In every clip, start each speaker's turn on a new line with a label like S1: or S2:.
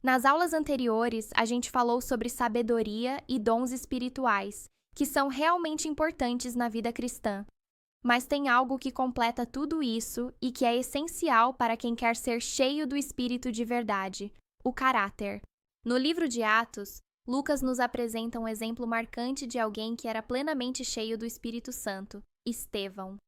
S1: Nas aulas anteriores, a gente falou sobre sabedoria e dons espirituais, que são realmente importantes na vida cristã. Mas tem algo que completa tudo isso e que é essencial para quem quer ser cheio do Espírito de verdade: o caráter. No livro de Atos, Lucas nos apresenta um exemplo marcante de alguém que era plenamente cheio do Espírito Santo, Estevão.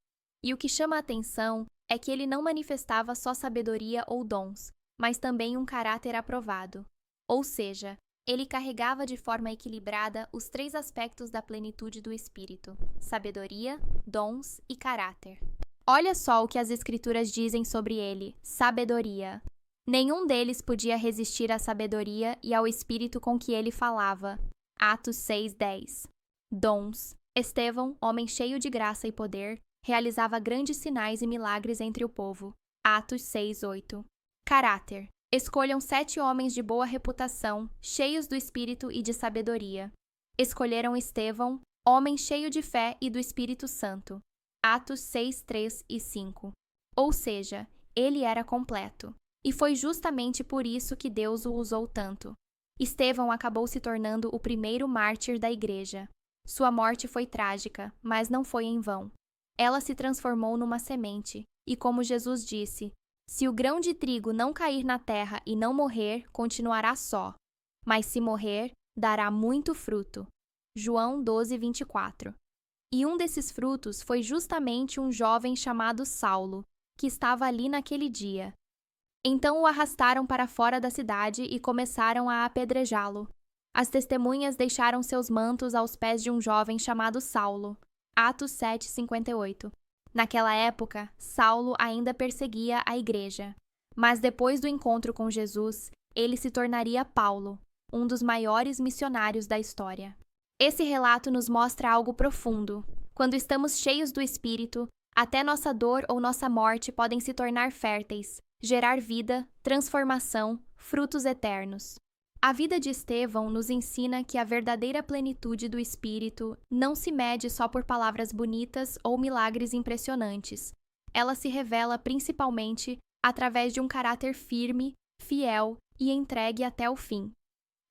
S1: E o que chama a atenção é que ele não manifestava só sabedoria ou dons, mas também um caráter aprovado. Ou seja, ele carregava de forma equilibrada os três aspectos da plenitude do Espírito: sabedoria, dons e caráter. Olha só o que as Escrituras dizem sobre ele: sabedoria. Nenhum deles podia resistir à sabedoria e ao Espírito com que ele falava. Atos 6:10. Dons. Estevão, homem cheio de graça e poder, realizava grandes sinais e milagres entre o povo. Atos 6:8. Caráter. Escolham 7 homens de boa reputação, cheios do Espírito e de sabedoria. Escolheram Estevão, homem cheio de fé e do Espírito Santo. Atos 6:3 e 5. Ou seja, ele era completo. E foi justamente por isso que Deus o usou tanto. Estevão acabou se tornando o primeiro mártir da igreja. Sua morte foi trágica, mas não foi em vão. Ela se transformou numa semente, e como Jesus disse: se o grão de trigo não cair na terra e não morrer, continuará só. Mas se morrer, dará muito fruto. João 12:24. E um desses frutos foi justamente um jovem chamado Saulo, que estava ali naquele dia. Então o arrastaram para fora da cidade e começaram a apedrejá-lo. As testemunhas deixaram seus mantos aos pés de um jovem chamado Saulo. Atos 7:58. Naquela época, Saulo ainda perseguia a igreja. Mas depois do encontro com Jesus, ele se tornaria Paulo, um dos maiores missionários da história. Esse relato nos mostra algo profundo. Quando estamos cheios do Espírito, até nossa dor ou nossa morte podem se tornar férteis, gerar vida, transformação, frutos eternos. A vida de Estevão nos ensina que a verdadeira plenitude do Espírito não se mede só por palavras bonitas ou milagres impressionantes. Ela se revela principalmente através de um caráter firme, fiel e entregue até o fim.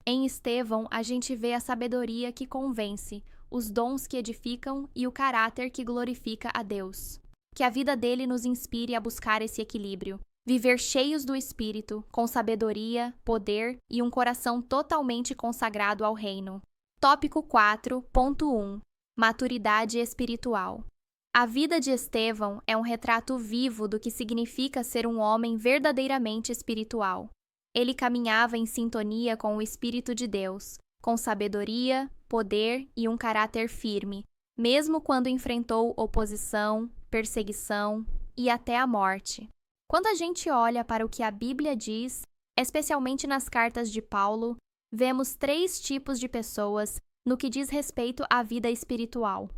S1: Em Estevão, a gente vê a sabedoria que convence, os dons que edificam e o caráter que glorifica a Deus. Que a vida dele nos inspire a buscar esse equilíbrio. Viver cheios do Espírito, com sabedoria, poder e um coração totalmente consagrado ao reino. Tópico 4.1. Maturidade espiritual. A vida de Estevão é um retrato vivo do que significa ser um homem verdadeiramente espiritual. Ele caminhava em sintonia com o Espírito de Deus, com sabedoria, poder e um caráter firme, mesmo quando enfrentou oposição, perseguição e até a morte. Quando a gente olha para o que a Bíblia diz, especialmente nas cartas de Paulo, vemos 3 tipos de pessoas no que diz respeito à vida espiritual: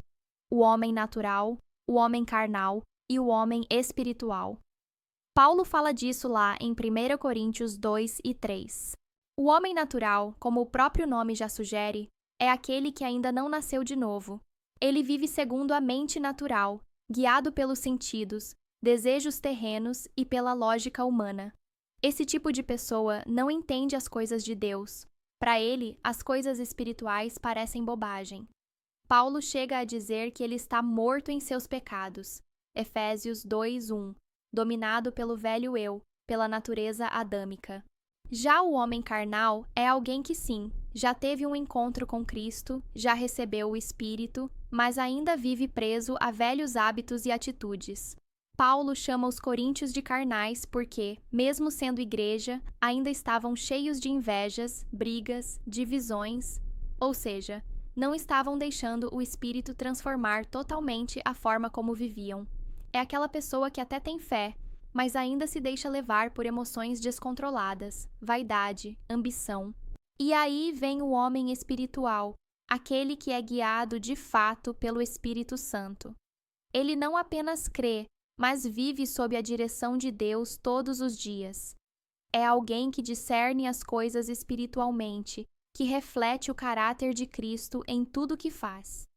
S1: o homem natural, o homem carnal e o homem espiritual. Paulo fala disso lá em 1 Coríntios 2 e 3. O homem natural, como o próprio nome já sugere, é aquele que ainda não nasceu de novo. Ele vive segundo a mente natural, guiado pelos sentidos, desejos terrenos e pela lógica humana. Esse tipo de pessoa não entende as coisas de Deus. Para ele, as coisas espirituais parecem bobagem. Paulo chega a dizer que ele está morto em seus pecados. Efésios 2:1, dominado pelo velho eu, pela natureza adâmica. Já o homem carnal é alguém que sim, já teve um encontro com Cristo, já recebeu o Espírito, mas ainda vive preso a velhos hábitos e atitudes. Paulo chama os coríntios de carnais porque, mesmo sendo igreja, ainda estavam cheios de invejas, brigas, divisões, ou seja, não estavam deixando o Espírito transformar totalmente a forma como viviam. É aquela pessoa que até tem fé, mas ainda se deixa levar por emoções descontroladas, vaidade, ambição. E aí vem o homem espiritual, aquele que é guiado de fato pelo Espírito Santo. Ele não apenas crê, mas vive sob a direção de Deus todos os dias. É alguém que discerne as coisas espiritualmente, que reflete o caráter de Cristo em tudo que faz.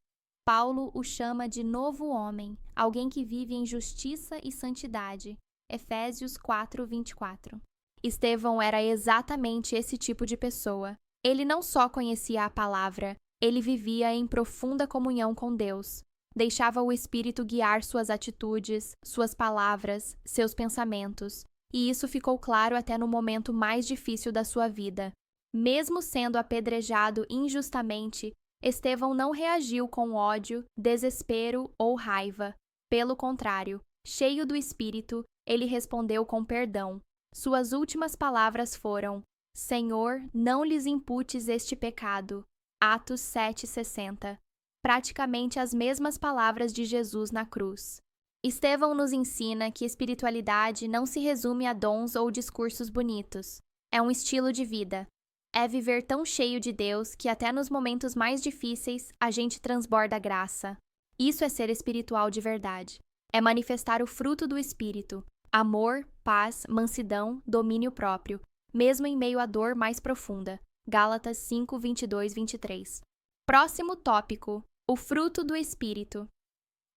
S1: Paulo o chama de novo homem, alguém que vive em justiça e santidade. Efésios 4:24. Estevão era exatamente esse tipo de pessoa. Ele não só conhecia a palavra, ele vivia em profunda comunhão com Deus. Deixava o Espírito guiar suas atitudes, suas palavras, seus pensamentos. E isso ficou claro até no momento mais difícil da sua vida. Mesmo sendo apedrejado injustamente, Estevão não reagiu com ódio, desespero ou raiva. Pelo contrário, cheio do Espírito, ele respondeu com perdão. Suas últimas palavras foram: Senhor, não lhes imputes este pecado. Atos 7,60. Praticamente as mesmas palavras de Jesus na cruz. Estevão nos ensina que espiritualidade não se resume a dons ou discursos bonitos. É um estilo de vida. É viver tão cheio de Deus que até nos momentos mais difíceis a gente transborda graça. Isso é ser espiritual de verdade. É manifestar o fruto do Espírito: amor, paz, mansidão, domínio próprio, mesmo em meio à dor mais profunda. Gálatas 5, 22, 23. Próximo tópico: o fruto do Espírito.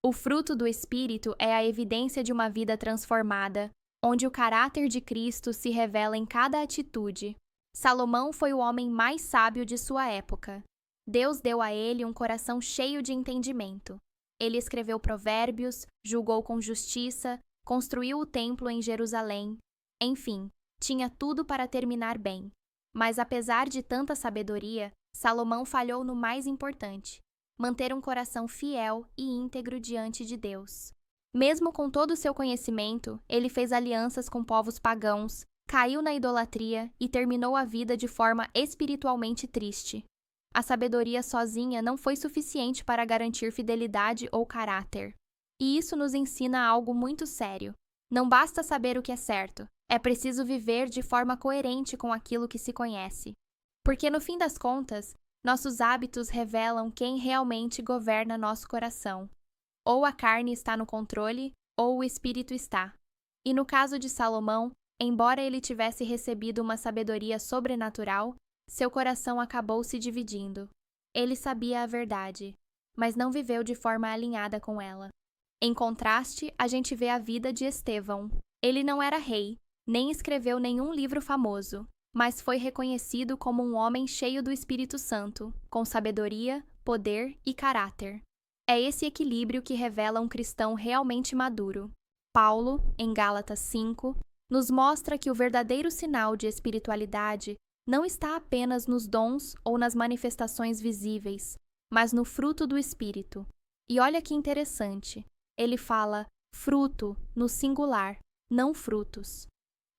S1: O fruto do Espírito é a evidência de uma vida transformada, onde o caráter de Cristo se revela em cada atitude. Salomão foi o homem mais sábio de sua época. Deus deu a ele um coração cheio de entendimento. Ele escreveu provérbios, julgou com justiça, construiu o templo em Jerusalém. Enfim, tinha tudo para terminar bem. Mas apesar de tanta sabedoria, Salomão falhou no mais importante: manter um coração fiel e íntegro diante de Deus. Mesmo com todo o seu conhecimento, ele fez alianças com povos pagãos, caiu na idolatria e terminou a vida de forma espiritualmente triste. A sabedoria sozinha não foi suficiente para garantir fidelidade ou caráter. E isso nos ensina algo muito sério. Não basta saber o que é certo, é preciso viver de forma coerente com aquilo que se conhece. Porque no fim das contas, nossos hábitos revelam quem realmente governa nosso coração. Ou a carne está no controle, ou o espírito está. E no caso de Salomão, embora ele tivesse recebido uma sabedoria sobrenatural, seu coração acabou se dividindo. Ele sabia a verdade, mas não viveu de forma alinhada com ela. Em contraste, a gente vê a vida de Estevão. Ele não era rei, nem escreveu nenhum livro famoso, mas foi reconhecido como um homem cheio do Espírito Santo, com sabedoria, poder e caráter. É esse equilíbrio que revela um cristão realmente maduro. Paulo, em Gálatas 5, nos mostra que o verdadeiro sinal de espiritualidade não está apenas nos dons ou nas manifestações visíveis, mas no fruto do Espírito. E olha que interessante, ele fala fruto no singular, não frutos.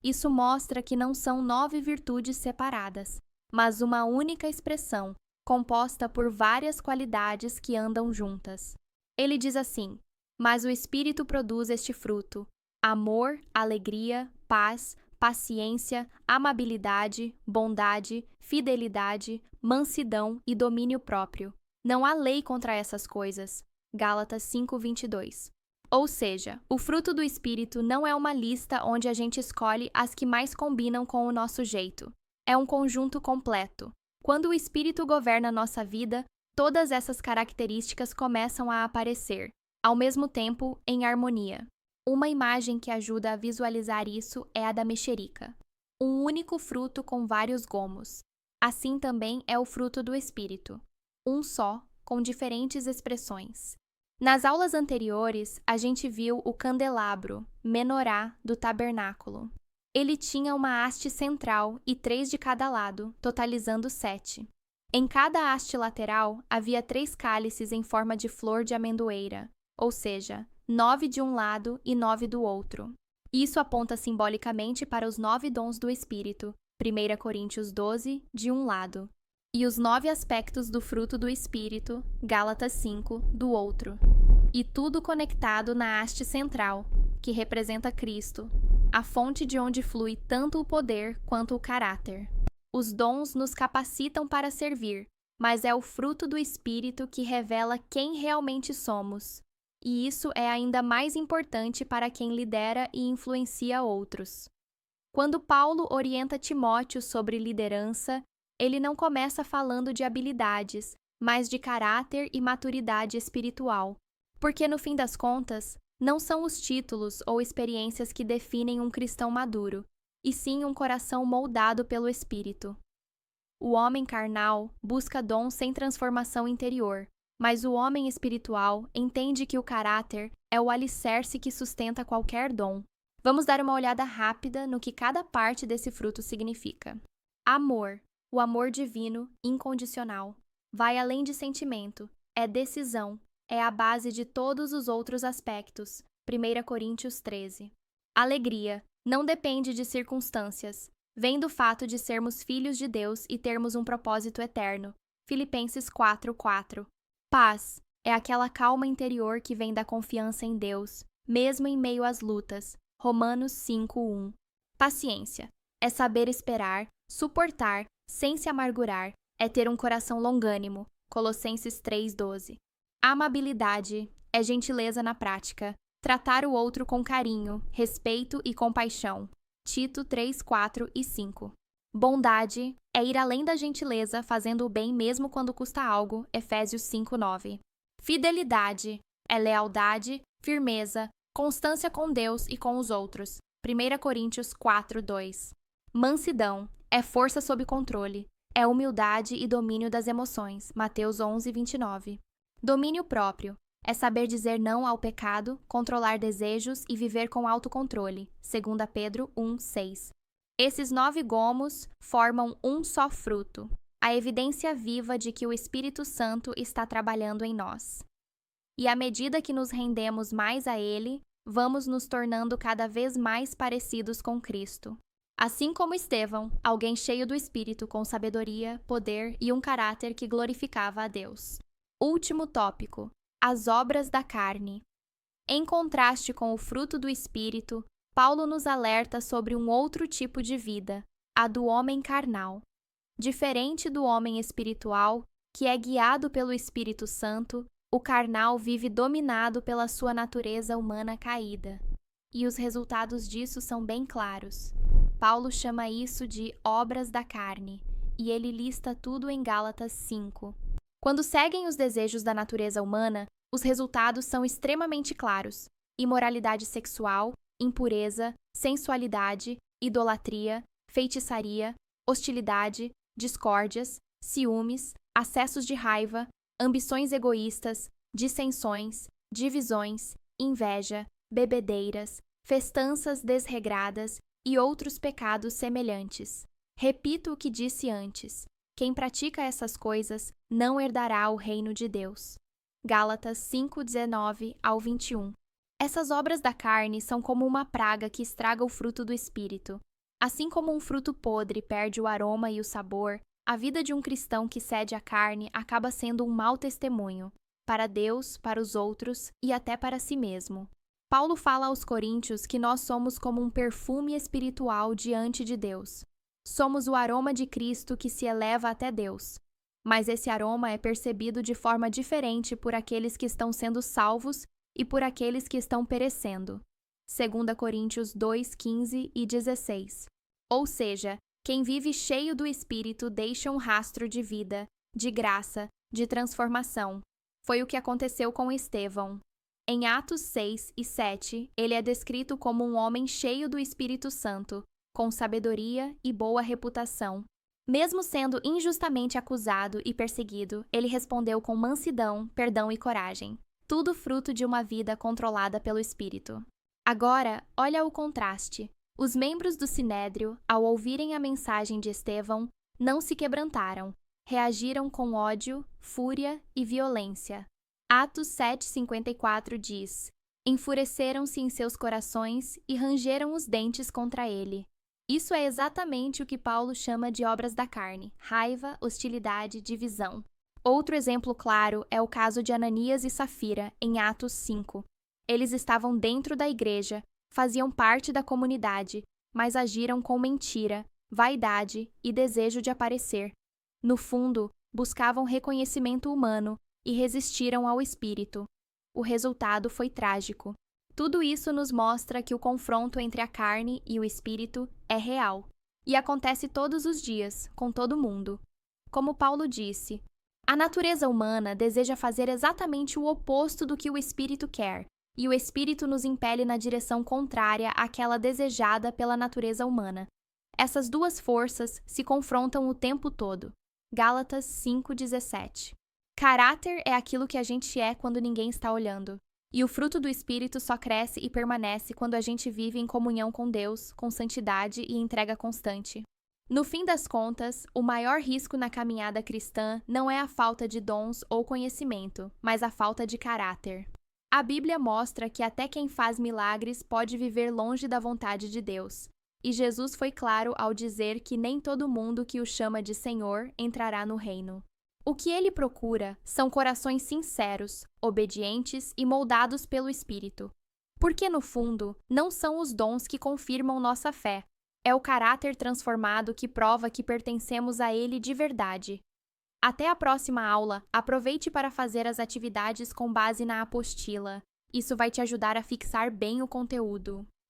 S1: Isso mostra que não são 9 virtudes separadas, mas uma única expressão, composta por várias qualidades que andam juntas. Ele diz assim: mas o Espírito produz este fruto: amor, alegria, paz, paciência, amabilidade, bondade, fidelidade, mansidão e domínio próprio. Não há lei contra essas coisas. Gálatas 5:22. Ou seja, o fruto do Espírito não é uma lista onde a gente escolhe as que mais combinam com o nosso jeito. É um conjunto completo. Quando o Espírito governa nossa vida, todas essas características começam a aparecer, ao mesmo tempo, em harmonia. Uma imagem que ajuda a visualizar isso é a da mexerica. Um único fruto com vários gomos. Assim também é o fruto do Espírito. Um só, com diferentes expressões. Nas aulas anteriores, a gente viu o candelabro, menorá, do tabernáculo. Ele tinha uma haste central e 3 de cada lado, totalizando 7. Em cada haste lateral havia 3 cálices em forma de flor de amendoeira, ou seja, 9 de um lado e 9 do outro. Isso aponta simbolicamente para os 9 dons do Espírito, 1 Coríntios 12, de um lado, e os 9 aspectos do fruto do Espírito, Gálatas 5, do outro. E tudo conectado na haste central, que representa Cristo, a fonte de onde flui tanto o poder quanto o caráter. Os dons nos capacitam para servir, mas é o fruto do Espírito que revela quem realmente somos. E isso é ainda mais importante para quem lidera e influencia outros. Quando Paulo orienta Timóteo sobre liderança, ele não começa falando de habilidades, mas de caráter e maturidade espiritual. Porque, no fim das contas, não são os títulos ou experiências que definem um cristão maduro, e sim um coração moldado pelo Espírito. O homem carnal busca dons sem transformação interior, mas o homem espiritual entende que o caráter é o alicerce que sustenta qualquer dom. Vamos dar uma olhada rápida no que cada parte desse fruto significa. Amor. O amor divino, incondicional. Vai além de sentimento, é decisão, é a base de todos os outros aspectos. 1 Coríntios 13. Alegria. Não depende de circunstâncias. Vem do fato de sermos filhos de Deus e termos um propósito eterno. Filipenses 4:4. Paz. É aquela calma interior que vem da confiança em Deus, mesmo em meio às lutas. Romanos 5:1. Paciência. É saber esperar, suportar, sem se amargurar, é ter um coração longânimo. Colossenses 3:12. Amabilidade é gentileza na prática, tratar o outro com carinho, respeito e compaixão. Tito 3:4 e 5. Bondade é ir além da gentileza, fazendo o bem mesmo quando custa algo. Efésios 5:9. Fidelidade é lealdade, firmeza, constância com Deus e com os outros. 1 Coríntios 4:2. Mansidão é força sob controle, é humildade e domínio das emoções. Mateus 11:29. Domínio próprio é saber dizer não ao pecado, controlar desejos e viver com autocontrole. 2 Pedro 1:6. Esses 9 gomos formam um só fruto, a evidência viva de que o Espírito Santo está trabalhando em nós. E à medida que nos rendemos mais a Ele, vamos nos tornando cada vez mais parecidos com Cristo. Assim como Estevão, alguém cheio do Espírito com sabedoria, poder e um caráter que glorificava a Deus. Último tópico: as obras da carne. Em contraste com o fruto do Espírito, Paulo nos alerta sobre um outro tipo de vida, a do homem carnal. Diferente do homem espiritual, que é guiado pelo Espírito Santo, o carnal vive dominado pela sua natureza humana caída. E os resultados disso são bem claros. Paulo chama isso de obras da carne, e ele lista tudo em Gálatas 5. Quando seguem os desejos da natureza humana, os resultados são extremamente claros: imoralidade sexual, impureza, sensualidade, idolatria, feitiçaria, hostilidade, discórdias, ciúmes, acessos de raiva, ambições egoístas, dissensões, divisões, inveja, bebedeiras, festanças desregradas e outros pecados semelhantes. Repito o que disse antes: quem pratica essas coisas não herdará o reino de Deus. Gálatas 5:19 ao 21. Essas obras da carne são como uma praga que estraga o fruto do Espírito. Assim como um fruto podre perde o aroma e o sabor, a vida de um cristão que cede à carne acaba sendo um mau testemunho, para Deus, para os outros e até para si mesmo. Paulo fala aos coríntios que nós somos como um perfume espiritual diante de Deus. Somos o aroma de Cristo que se eleva até Deus. Mas esse aroma é percebido de forma diferente por aqueles que estão sendo salvos e por aqueles que estão perecendo. 2 Coríntios 2:15 e 16. Ou seja, quem vive cheio do Espírito deixa um rastro de vida, de graça, de transformação. Foi o que aconteceu com Estevão. Em Atos 6 e 7, ele é descrito como um homem cheio do Espírito Santo, com sabedoria e boa reputação. Mesmo sendo injustamente acusado e perseguido, ele respondeu com mansidão, perdão e coragem. Tudo fruto de uma vida controlada pelo Espírito. Agora, olha o contraste. Os membros do Sinédrio, ao ouvirem a mensagem de Estevão, não se quebrantaram. Reagiram com ódio, fúria e violência. Atos 7:54 diz: enfureceram-se em seus corações e rangeram os dentes contra ele. Isso é exatamente o que Paulo chama de obras da carne: raiva, hostilidade, divisão. Outro exemplo claro é o caso de Ananias e Safira, em Atos 5. Eles estavam dentro da igreja, faziam parte da comunidade, mas agiram com mentira, vaidade e desejo de aparecer. No fundo, buscavam reconhecimento humano e resistiram ao Espírito. O resultado foi trágico. Tudo isso nos mostra que o confronto entre a carne e o Espírito é real e acontece todos os dias, com todo mundo. Como Paulo disse, a natureza humana deseja fazer exatamente o oposto do que o Espírito quer, e o Espírito nos impele na direção contrária àquela desejada pela natureza humana. Essas duas forças se confrontam o tempo todo. Gálatas 5:17. Caráter é aquilo que a gente é quando ninguém está olhando. E o fruto do Espírito só cresce e permanece quando a gente vive em comunhão com Deus, com santidade e entrega constante. No fim das contas, o maior risco na caminhada cristã não é a falta de dons ou conhecimento, mas a falta de caráter. A Bíblia mostra que até quem faz milagres pode viver longe da vontade de Deus. E Jesus foi claro ao dizer que nem todo mundo que o chama de Senhor entrará no reino. O que ele procura são corações sinceros, obedientes e moldados pelo Espírito. Porque, no fundo, não são os dons que confirmam nossa fé. É o caráter transformado que prova que pertencemos a ele de verdade. Até a próxima aula, aproveite para fazer as atividades com base na apostila. Isso vai te ajudar a fixar bem o conteúdo.